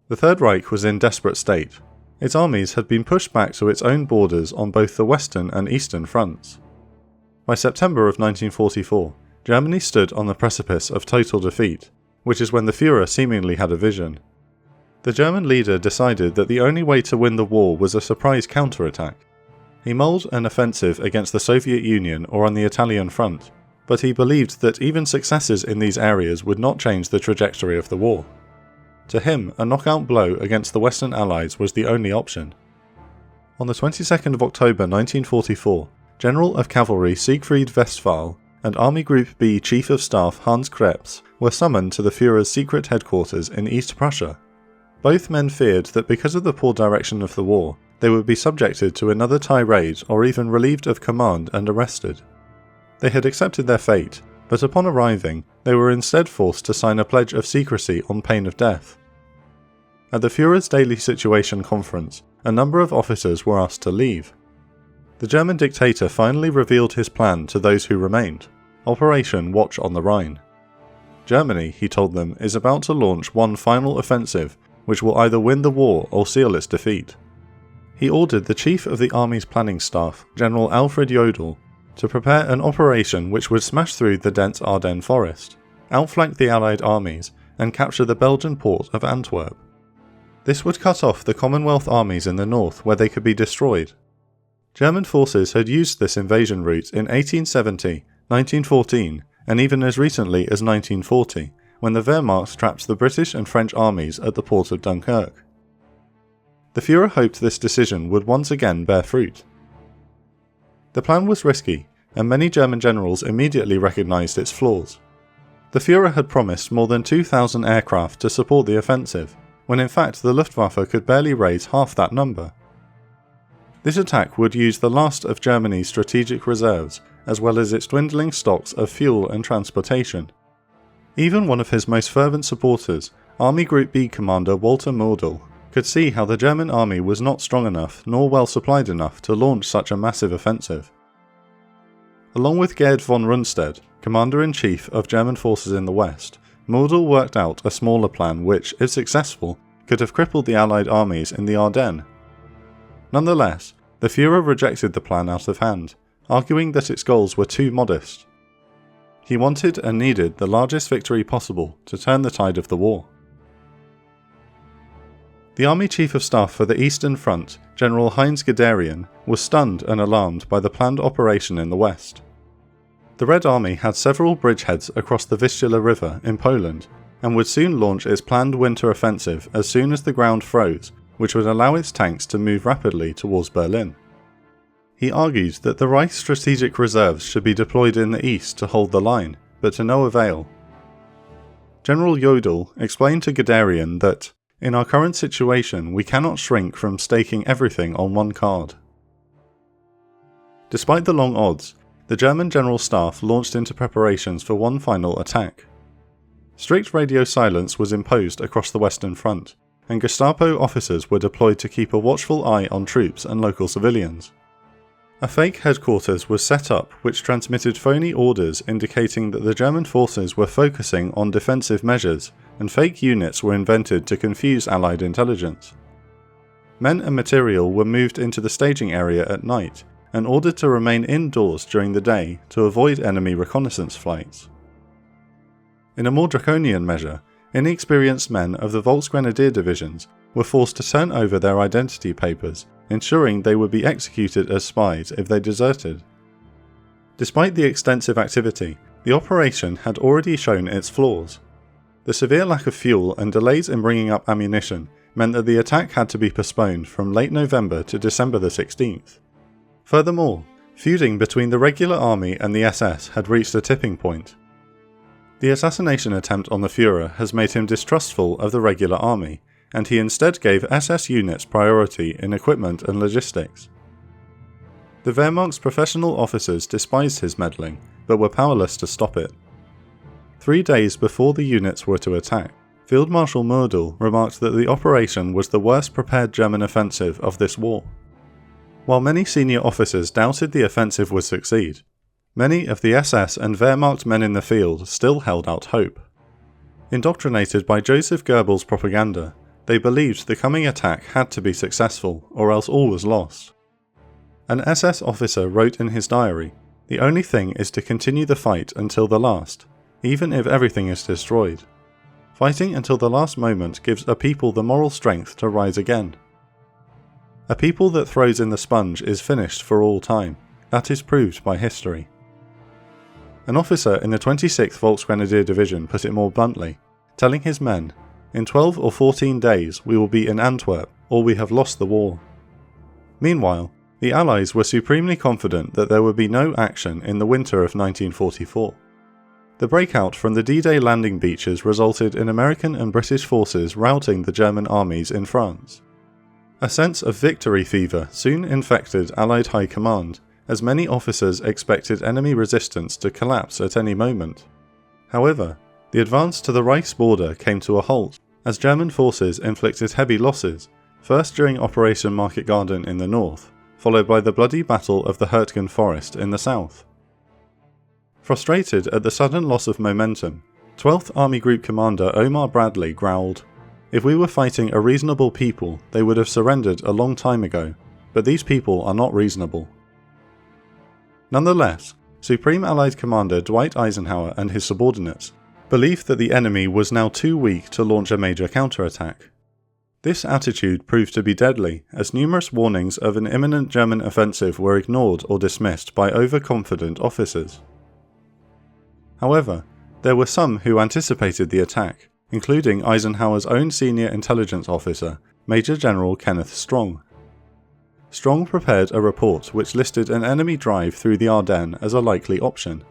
The Third Reich was in desperate state. Its armies had been pushed back to its own borders on both the western and eastern fronts. By September of 1944, Germany stood on the precipice of total defeat, which is when the Fuhrer seemingly had a vision. The German leader decided that the only way to win the war was a surprise counterattack. He mulled an offensive against the Soviet Union or on the Italian front, but he believed that even successes in these areas would not change the trajectory of the war. To him, a knockout blow against the Western Allies was the only option. On the 22nd of October 1944, General of Cavalry Siegfried Westphal and Army Group B Chief of Staff Hans Krebs were summoned to the Führer's secret headquarters in East Prussia. Both men feared that because of the poor direction of the war, they would be subjected to another tirade or even relieved of command and arrested. They had accepted their fate, but upon arriving, they were instead forced to sign a pledge of secrecy on pain of death. At the Führer's Daily Situation Conference, a number of officers were asked to leave. The German dictator finally revealed his plan to those who remained: Operation Watch on the Rhine. Germany, he told them, is about to launch one final offensive which will either win the war or seal its defeat. He ordered the Chief of the Army's planning staff, General Alfred Jodl, to prepare an operation which would smash through the dense Ardennes forest, outflank the Allied armies, and capture the Belgian port of Antwerp. This would cut off the Commonwealth armies in the north where they could be destroyed. German forces had used this invasion route in 1870, 1914, and even as recently as 1940, when the Wehrmacht trapped the British and French armies at the port of Dunkirk. The Führer hoped this decision would once again bear fruit. The plan was risky, and many German generals immediately recognised its flaws. The Führer had promised more than 2,000 aircraft to support the offensive, when in fact the Luftwaffe could barely raise half that number. This attack would use the last of Germany's strategic reserves, as well as its dwindling stocks of fuel and transportation. Even one of his most fervent supporters, Army Group B commander Walter Model, could see how the German army was not strong enough nor well supplied enough to launch such a massive offensive. Along with Gerd von Rundstedt, Commander-in-Chief of German forces in the West, Model worked out a smaller plan which, if successful, could have crippled the Allied armies in the Ardennes. Nonetheless, the Führer rejected the plan out of hand, arguing that its goals were too modest. He wanted and needed the largest victory possible to turn the tide of the war. The Army Chief of Staff for the Eastern Front, General Heinz Guderian, was stunned and alarmed by the planned operation in the west. The Red Army had several bridgeheads across the Vistula River in Poland, and would soon launch its planned winter offensive as soon as the ground froze, which would allow its tanks to move rapidly towards Berlin. He argued that the Reich's strategic reserves should be deployed in the east to hold the line, but to no avail. General Jodl explained to Guderian that, in our current situation, we cannot shrink from staking everything on one card. Despite the long odds, the German General Staff launched into preparations for one final attack. Strict radio silence was imposed across the Western Front, and Gestapo officers were deployed to keep a watchful eye on troops and local civilians. A fake headquarters was set up which transmitted phony orders indicating that the German forces were focusing on defensive measures, and fake units were invented to confuse Allied intelligence. Men and material were moved into the staging area at night, and ordered to remain indoors during the day to avoid enemy reconnaissance flights. In a more draconian measure, inexperienced men of the Volksgrenadier divisions were forced to turn over their identity papers, ensuring they would be executed as spies if they deserted. Despite the extensive activity, the operation had already shown its flaws. The severe lack of fuel and delays in bringing up ammunition meant that the attack had to be postponed from late November to December the 16th. Furthermore, feuding between the regular army and the SS had reached a tipping point. The assassination attempt on the Führer has made him distrustful of the regular army, and he instead gave SS units priority in equipment and logistics. The Wehrmacht's professional officers despised his meddling, but were powerless to stop it. 3 days before the units were to attack, Field Marshal Model remarked that the operation was the worst prepared German offensive of this war. While many senior officers doubted the offensive would succeed, many of the SS and Wehrmacht men in the field still held out hope. Indoctrinated by Joseph Goebbels' propaganda, They believed the coming attack had to be successful, or else all was lost. An SS officer wrote in his diary, "The only thing is to continue the fight until the last, even if everything is destroyed. Fighting until the last moment gives a people the moral strength to rise again. A people that throws in the sponge is finished for all time. That is proved by history." An officer in the 26th Volksgrenadier Division put it more bluntly, telling his men, "In 12 or 14 days we will be in Antwerp, or we have lost the war." Meanwhile, the Allies were supremely confident that there would be no action in the winter of 1944. The breakout from the D-Day landing beaches resulted in American and British forces routing the German armies in France. A sense of victory fever soon infected Allied high command, as many officers expected enemy resistance to collapse at any moment. However, the advance to the Reich's border came to a halt, as German forces inflicted heavy losses, first during Operation Market Garden in the north, followed by the bloody Battle of the Hurtgen Forest in the south. Frustrated at the sudden loss of momentum, 12th Army Group Commander Omar Bradley growled, "If we were fighting a reasonable people, they would have surrendered a long time ago, but these people are not reasonable." Nonetheless, Supreme Allied Commander Dwight Eisenhower and his subordinates believed that the enemy was now too weak to launch a major counterattack. This attitude proved to be deadly, as numerous warnings of an imminent German offensive were ignored or dismissed by overconfident officers. However, there were some who anticipated the attack, including Eisenhower's own senior intelligence officer, Major General Kenneth Strong. Strong prepared a report which listed an enemy drive through the Ardennes as a likely option.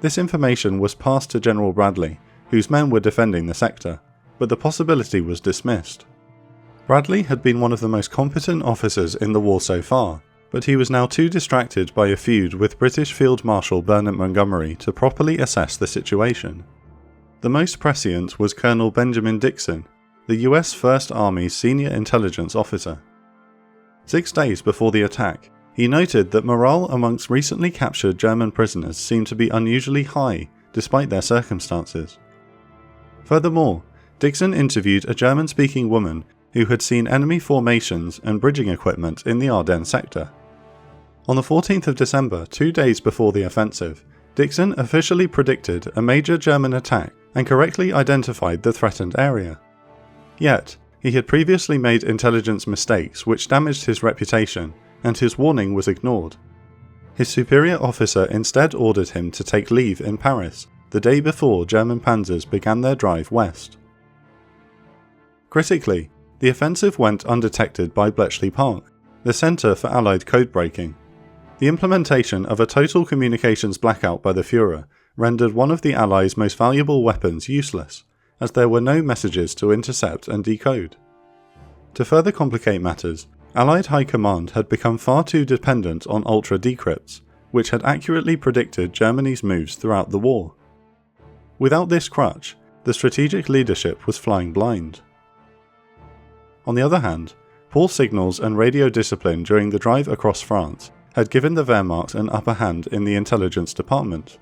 This information was passed to General Bradley, whose men were defending the sector, but the possibility was dismissed. Bradley had been one of the most competent officers in the war so far, but he was now too distracted by a feud with British Field Marshal Bernard Montgomery to properly assess the situation. The most prescient was Colonel Benjamin Dixon, the US First Army's senior intelligence officer. 6 days before the attack, he noted that morale amongst recently captured German prisoners seemed to be unusually high, despite their circumstances. Furthermore, Dixon interviewed a German-speaking woman who had seen enemy formations and bridging equipment in the Ardennes sector. On the 14th of December, 2 days before the offensive, Dixon officially predicted a major German attack and correctly identified the threatened area. Yet, he had previously made intelligence mistakes which damaged his reputation, and his warning was ignored. His superior officer instead ordered him to take leave in Paris the day before German panzers began their drive west. Critically, the offensive went undetected by Bletchley Park, the centre for Allied code-breaking. The implementation of a total communications blackout by the Fuhrer rendered one of the Allies' most valuable weapons useless, as there were no messages to intercept and decode. To further complicate matters, Allied High Command had become far too dependent on ultra-decrypts, which had accurately predicted Germany's moves throughout the war. Without this crutch, the strategic leadership was flying blind. On the other hand, poor signals and radio discipline during the drive across France had given the Wehrmacht an upper hand in the intelligence department.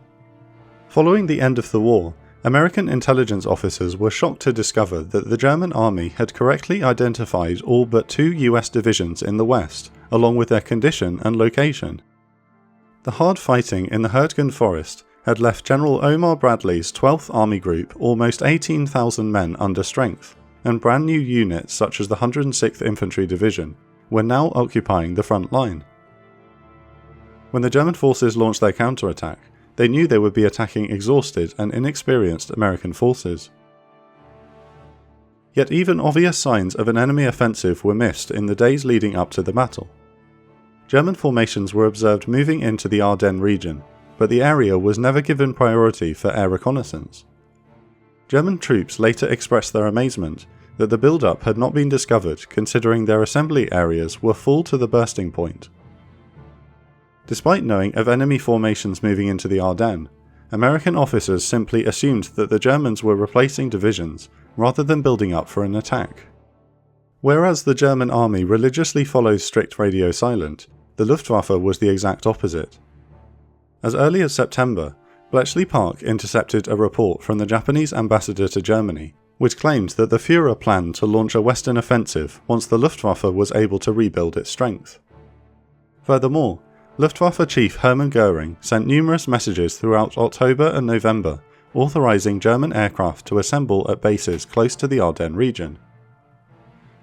Following the end of the war, American intelligence officers were shocked to discover that the German army had correctly identified all but 2 US divisions in the west, along with their condition and location. The hard fighting in the Hurtgen Forest had left General Omar Bradley's 12th Army Group almost 18,000 men under strength, and brand new units such as the 106th Infantry Division were now occupying the front line. When the German forces launched their counterattack, they knew they would be attacking exhausted and inexperienced American forces. Yet even obvious signs of an enemy offensive were missed in the days leading up to the battle. German formations were observed moving into the Ardennes region, but the area was never given priority for air reconnaissance. German troops later expressed their amazement that the buildup had not been discovered, considering their assembly areas were full to the bursting point. Despite knowing of enemy formations moving into the Ardennes, American officers simply assumed that the Germans were replacing divisions rather than building up for an attack. Whereas the German army religiously follows strict radio silent, the Luftwaffe was the exact opposite. As early as September, Bletchley Park intercepted a report from the Japanese ambassador to Germany, which claimed that the Fuhrer planned to launch a western offensive once the Luftwaffe was able to rebuild its strength. Furthermore, Luftwaffe Chief Hermann Göring sent numerous messages throughout October and November authorizing German aircraft to assemble at bases close to the Ardennes region.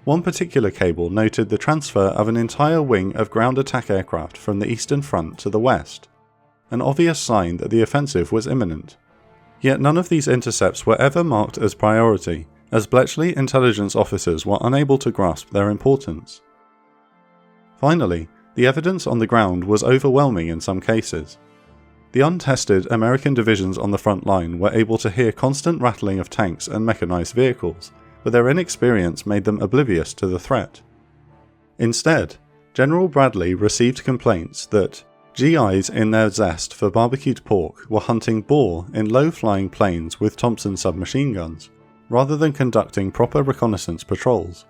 One particular cable noted the transfer of an entire wing of ground attack aircraft from the Eastern Front to the west, an obvious sign that the offensive was imminent. Yet none of these intercepts were ever marked as priority, as Bletchley intelligence officers were unable to grasp their importance. Finally, the evidence on the ground was overwhelming in some cases. The untested American divisions on the front line were able to hear constant rattling of tanks and mechanized vehicles, but their inexperience made them oblivious to the threat. Instead, General Bradley received complaints that GIs in their zest for barbecued pork were hunting boar in low-flying planes with Thompson submachine guns, rather than conducting proper reconnaissance patrols.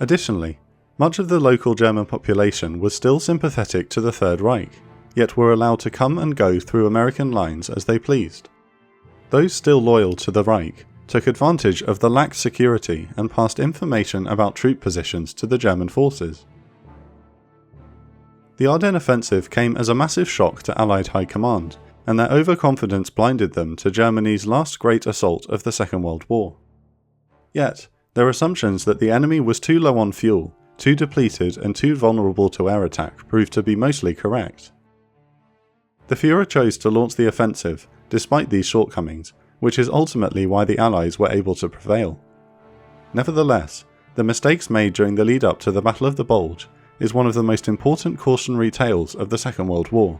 Additionally, much of the local German population was still sympathetic to the Third Reich, yet were allowed to come and go through American lines as they pleased. Those still loyal to the Reich took advantage of the lax security and passed information about troop positions to the German forces. The Ardennes offensive came as a massive shock to Allied High Command, and their overconfidence blinded them to Germany's last great assault of the Second World War. Yet, their assumptions that the enemy was too low on fuel, too depleted and too vulnerable to air attack proved to be mostly correct. The Fuhrer chose to launch the offensive despite these shortcomings, which is ultimately why the Allies were able to prevail. Nevertheless, the mistakes made during the lead-up to the Battle of the Bulge is one of the most important cautionary tales of the Second World War.